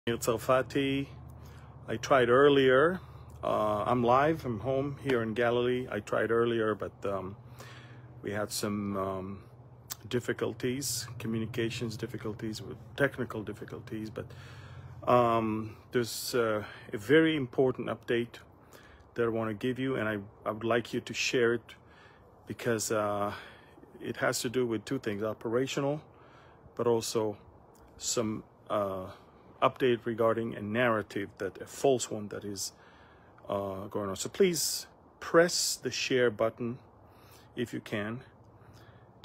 Amir Tsarfati. I tried earlier. I'm live. I'm home here in Galilee. I tried earlier, but we had some difficulties, communications difficulties, with technical difficulties. But there's a very important update that I want to give you, and I would like you to share it because it has to do with two things: operational, but also some update regarding a narrative, that a false one that is going on. So please press the share button if you can,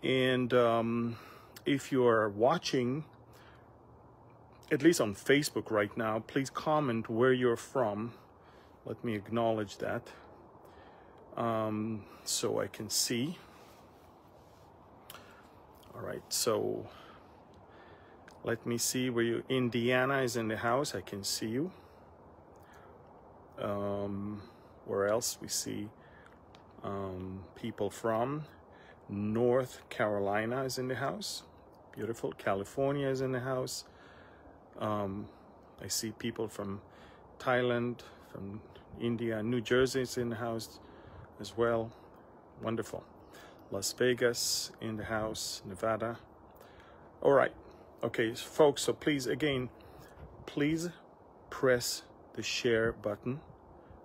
and if you are watching at least on Facebook right now, please comment where you're from. Let me acknowledge that so I can see. All right, so let me see where you. Indiana is in the house. I can see you. Where else we see people from? North Carolina is in the house. Beautiful. California is in the house. I see people from Thailand, from India. New Jersey is in the house as well. Wonderful. Las Vegas in the house. Nevada. All right. Okay, folks, so please, again, please press the share button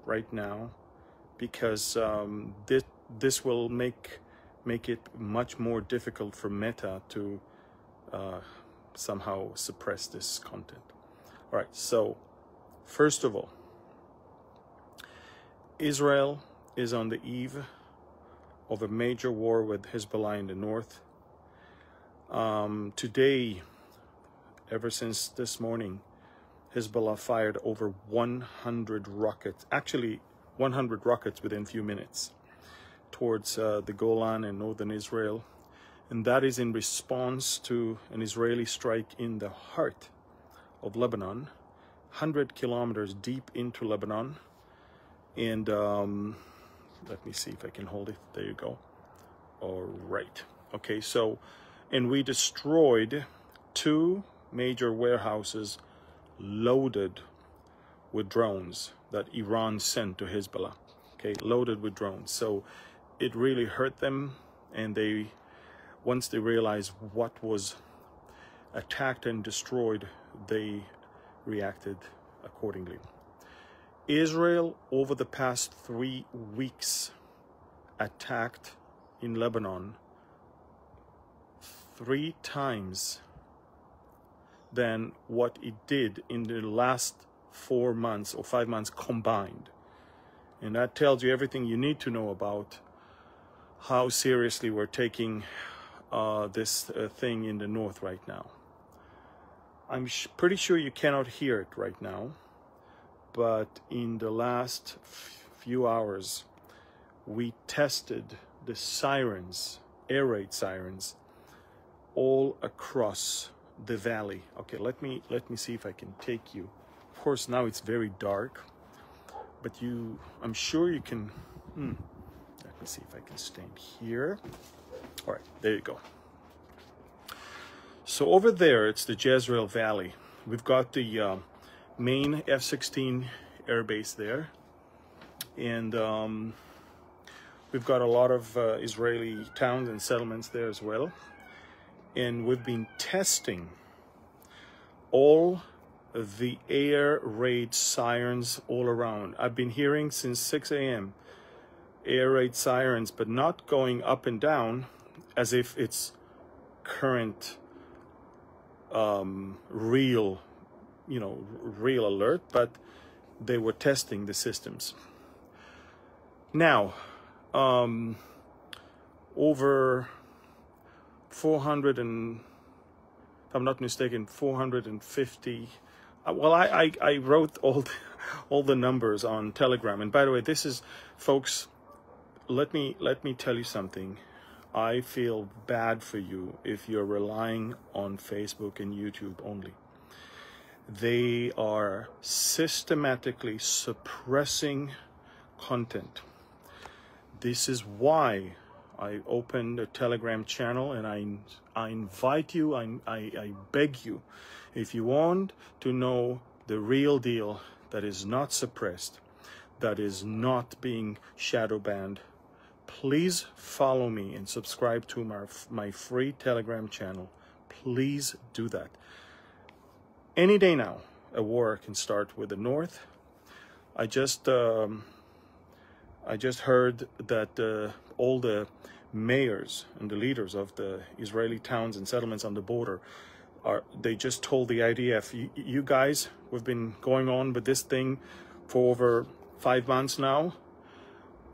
right now, because this will make it much more difficult for Meta to somehow suppress this content. All right, so first of all, Israel is on the eve of a major war with Hezbollah in the north. Today, ever since this morning, Hezbollah fired over 100 rockets, actually 100 rockets within a few minutes, towards the Golan and northern Israel. And that is in response to an Israeli strike in the heart of Lebanon, 100 kilometers deep into Lebanon. And let me see if I can hold it. There you go. All right. Okay, so, and we destroyed two major warehouses loaded with drones that Iran sent to Hezbollah. Okay, loaded with drones. So it really hurt them, and once they realized what was attacked and destroyed, they reacted accordingly. Israel, over the past 3 weeks, attacked in Lebanon 3 times than what it did in the last 4 months or 5 months combined. And that tells you everything you need to know about how seriously we're taking this thing in the north right now. I'm pretty sure you cannot hear it right now, but in the last few hours, we tested the sirens, air raid sirens, all across the valley. Okay, let me see if I can take you. Of course, now it's very dark, but I'm sure you can. Let me see if I can stand here. All right, there you go. So over there, it's the Jezreel Valley. We've got the main F-16 air base there, and we've got a lot of Israeli towns and settlements there as well. And we've been testing all the air raid sirens all around. I've been hearing since 6 a.m. air raid sirens, but not going up and down as if it's current real alert, but they were testing the systems. Now, over 400 and, if I'm not mistaken, 450. Well, I wrote all the numbers on Telegram. And by the way, this is, folks, let me tell you something. I feel bad for you if you're relying on Facebook and YouTube only. They are systematically suppressing content. This is why I opened a Telegram channel, and I invite you, I beg you, if you want to know the real deal, that is not suppressed, that is not being shadow banned, please follow me and subscribe to my free Telegram channel. Please do that. Any day now, a war can start with the North. I just heard that all the mayors and the leaders of the Israeli towns and settlements on the border they just told the IDF, you guys, we've been going on with this thing for over 5 months now.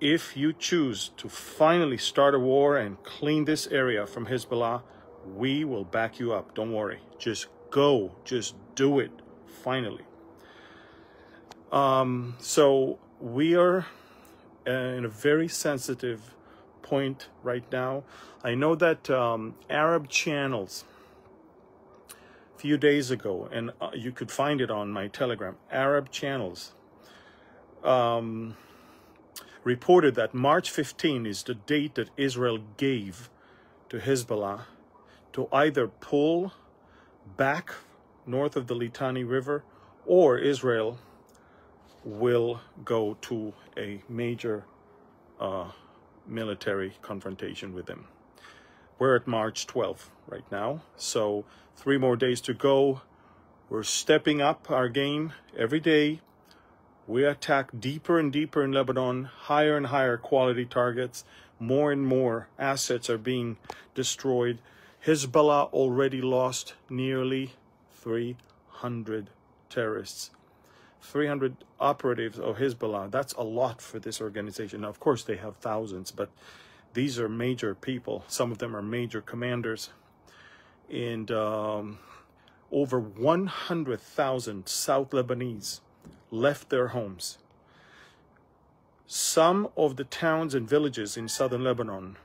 If you choose to finally start a war and clean this area from Hezbollah, we will back you up. Don't worry. Just go. Just do it. Finally. So we are in a very sensitive point right now. I know that Arab channels, a few days ago, and you could find it on my Telegram, Arab channels reported that March 15 is the date that Israel gave to Hezbollah to either pull back north of the Litani River, or Israel will go to a major military confrontation with them. We're at March 12th right now, so 3 more days to go. We're stepping up our game every day. We attack deeper and deeper in Lebanon, higher and higher quality targets. More and more assets are being destroyed. Hezbollah already lost nearly 300 terrorists. 300 operatives of Hezbollah. That's a lot for this organization. Now, of course, they have thousands, but these are major people. Some of them are major commanders. And over 100,000 South Lebanese left their homes. Some of the towns and villages in southern Lebanon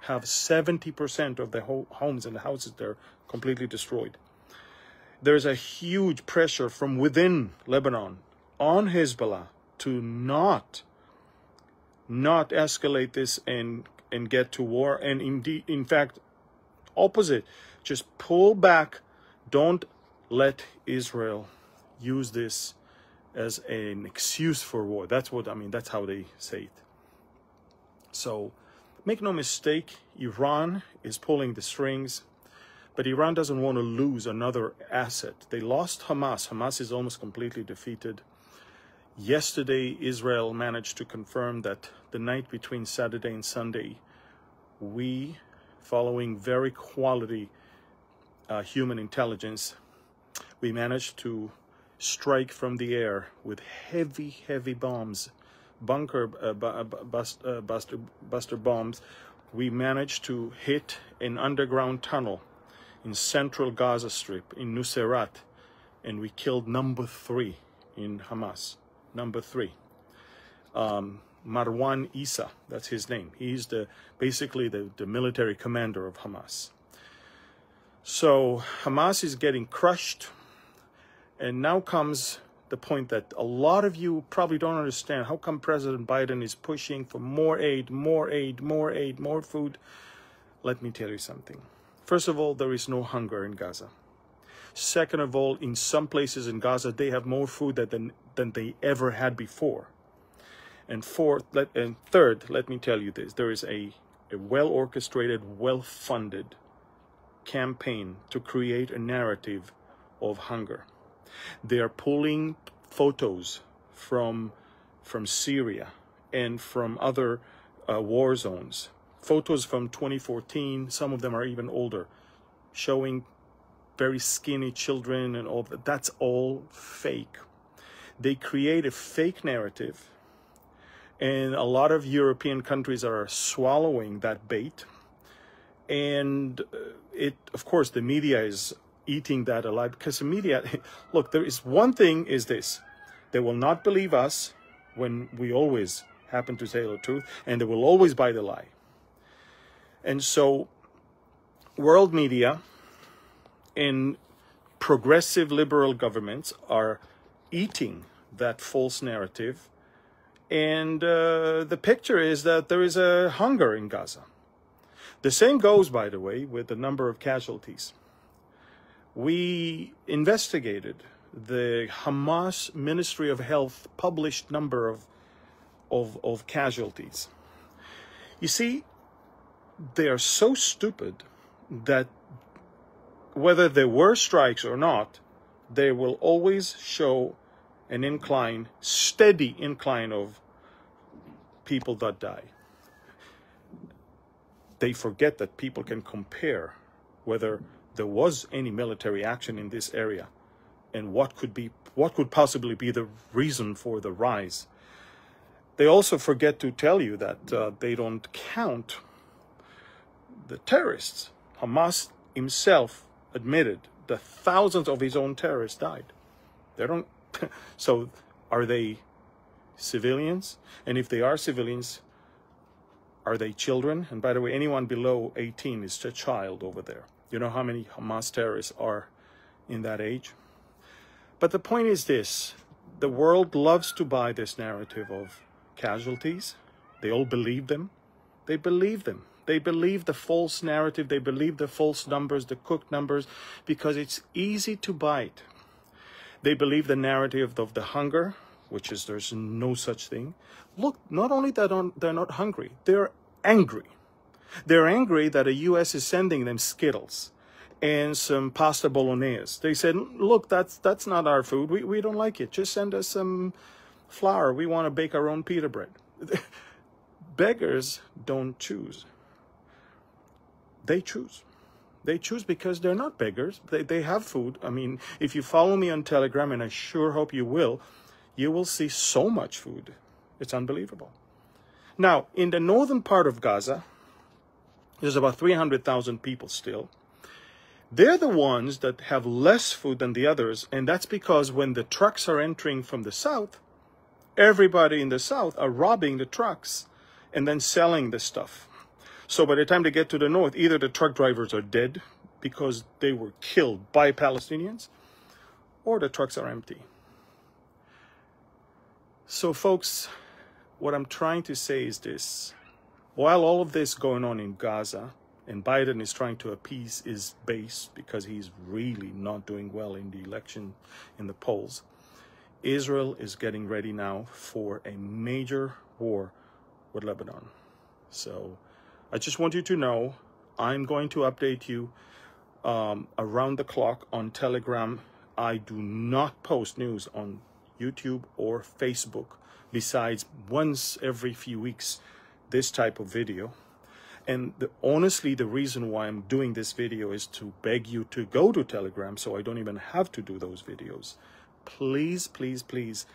have 70% of the homes and the houses there completely destroyed. There's a huge pressure from within Lebanon on Hezbollah to not escalate this and get to war. And indeed, in fact, opposite, just pull back. Don't let Israel use this as an excuse for war. That's what I mean. That's how they say it. So make no mistake, Iran is pulling the strings, but Iran doesn't want to lose another asset. They lost Hamas. Hamas is almost completely defeated. Yesterday, Israel managed to confirm that the night between Saturday and Sunday, we, following very quality human intelligence, we managed to strike from the air with heavy bombs, buster bombs. We managed to hit an underground tunnel in central Gaza Strip, in Nuseirat, and we killed number 3 in Hamas. Number 3. Marwan Issa, that's his name. He's basically the military commander of Hamas. So Hamas is getting crushed. And now comes the point that a lot of you probably don't understand. How come President Biden is pushing for more aid, more food? Let me tell you something. First of all, there is no hunger in Gaza. Second of all, in some places in Gaza, they have more food than they ever had before. And third, let me tell you this. There is a well-orchestrated, well-funded campaign to create a narrative of hunger. They are pulling photos from Syria and from other war zones. Photos from 2014, some of them are even older, showing very skinny children and all that. That's all fake. They create a fake narrative, and a lot of European countries are swallowing that bait. And of course, the media is eating that alive, because the media, look, there is one thing is this: they will not believe us when we always happen to say the truth, and they will always buy the lie. And so world media and progressive liberal governments are eating that false narrative, and the picture is that there is a hunger in Gaza. The same goes, by the way, with the number of casualties. We investigated the Hamas Ministry of Health published number of casualties. You see, they are so stupid that whether there were strikes or not, they will always show an incline, steady incline of people that die. They forget that people can compare whether there was any military action in this area and what could possibly be the reason for the rise. They also forget to tell you that they don't count the terrorists. Hamas himself admitted that thousands of his own terrorists died. They don't. So are they civilians? And if they are civilians, are they children? And by the way, anyone below 18 is a child over there. You know how many Hamas terrorists are in that age? But the point is this: the world loves to buy this narrative of casualties. They all believe them. They believe them. They believe the false narrative. They believe the false numbers, the cooked numbers, because it's easy to buy it. They believe the narrative of the hunger, which is there's no such thing. Look, not only that they're not hungry, they're angry. They're angry that the U.S. is sending them Skittles and some pasta bolognese. They said, look, that's not our food. We don't like it. Just send us some flour. We want to bake our own pita bread. Beggars don't choose. They choose. They choose because they're not beggars. They have food. I mean, if you follow me on Telegram, and I sure hope you will see so much food. It's unbelievable. Now, in the northern part of Gaza, there's about 300,000 people still. They're the ones that have less food than the others, and that's because when the trucks are entering from the south, everybody in the south are robbing the trucks and then selling the stuff. So by the time they get to the north, either the truck drivers are dead because they were killed by Palestinians, or the trucks are empty. So folks, what I'm trying to say is this: while all of this going on in Gaza, and Biden is trying to appease his base because he's really not doing well in the election, in the polls, Israel is getting ready now for a major war with Lebanon. So I just want you to know, I'm going to update you around the clock on Telegram. I do not post news on YouTube or Facebook, besides once every few weeks, this type of video. And honestly, the reason why I'm doing this video is to beg you to go to Telegram so I don't even have to do those videos. Please, please, please.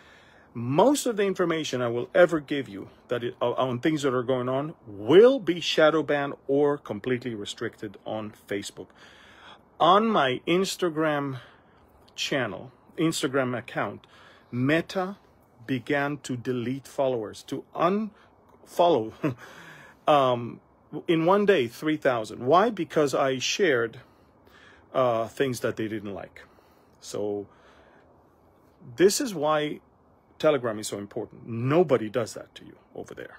Most of the information I will ever give you on things that are going on will be shadow banned or completely restricted on Facebook. On my Instagram channel, Instagram account, Meta began to delete followers, to unfollow in one day 3,000. Why? Because I shared things that they didn't like. So this is why Telegram is so important. Nobody does that to you over there.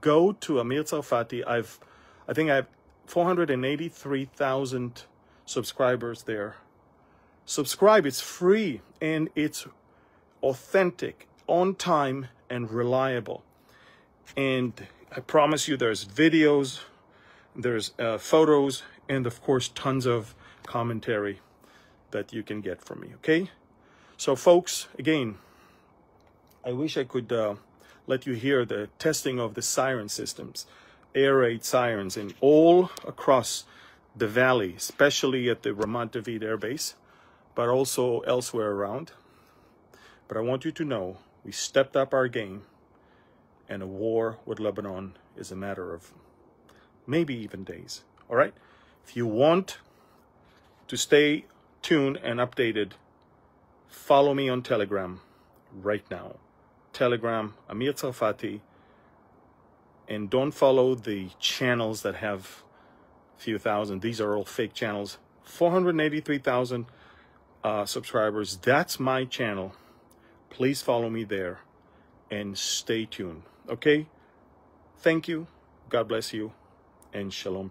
Go to Amir Tsarfati. I think I have 483,000 subscribers there. Subscribe. It's free and it's authentic, on time, and reliable. And I promise you, there's videos, there's photos, and of course tons of commentary that you can get from me. Okay, so folks, again, I wish I could let you hear the testing of the siren systems, air raid sirens, in all across the valley, especially at the Ramat David Air Base, but also elsewhere around. But I want you to know we stepped up our game, and a war with Lebanon is a matter of maybe even days. All right? If you want to stay tuned and updated, follow me on Telegram right now. Telegram, Amir Tsarfati. And don't follow the channels that have a few thousand. These are all fake channels. 483,000 subscribers. That's my channel. Please follow me there and stay tuned. Okay? Thank you. God bless you. And shalom.